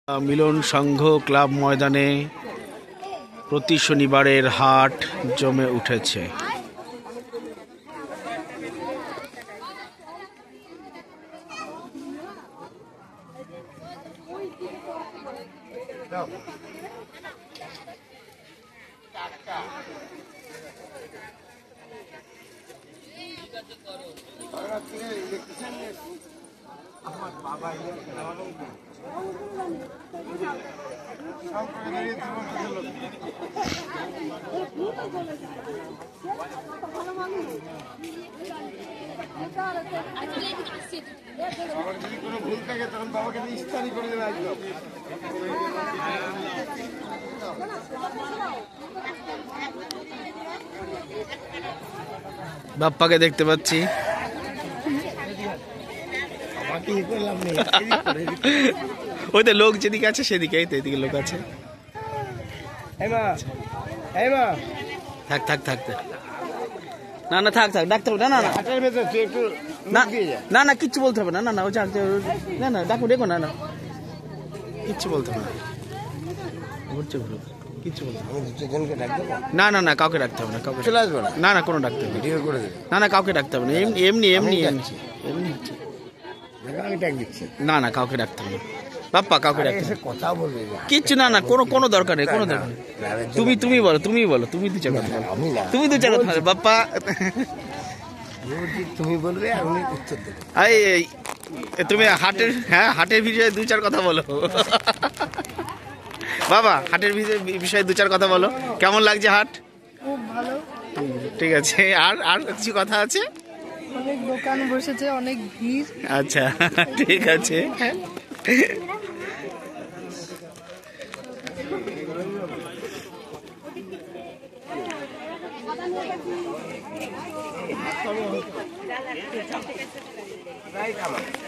মিলন সংঘ club ময়দানে প্রতি শনিবারের হাট জমে উঠেছে। বাপ্পাকে দেখতে পাচ্ছি। ওই তো লোক যেদিকে আছে সেদিকে, এই তো এদিকে লোক আছে। থাক থাক থাক না না থাক থাক ডাকতে হবে না। না না না না কিচ্ছু বলতে হবে না। না না ও না না ডাকো দেখো না না কিচ্ছু বলতে হবে না। কিচ্ছু বলতে না না না কাউকে ডাকতে হবে না। কাউকে চলে আসবে না না কোনো ডাকতে হবে না না কাউকে ডাকতে হবে না। এমনি এমনি এমনি এমনি না না কাউকে ডাকতে হবে না। বাপ্পা কাউকে ডাকতে কথা বলবে কিচ্ছু না না কোনো দরকার নেই, কোনো দরকার নেই। তুমি বলো তুমি বলো তুমি দু চার কথা তুমি দু চার কথা বলো বাপ্পা। তুমি বলবে আমি উত্তর দেবো। তুমি হাটের বিষয়ে দু চার কথা বলো বাবা। হাটের বিষয়ে দু চার কথা বলো। কেমন লাগছে হাট? খুব ভালো। ঠিক আছে, আর আর কিছু কথা আছে? অনেক দোকান বসেছে, অনেক ভিড়। আচ্ছা ঠিক আছে।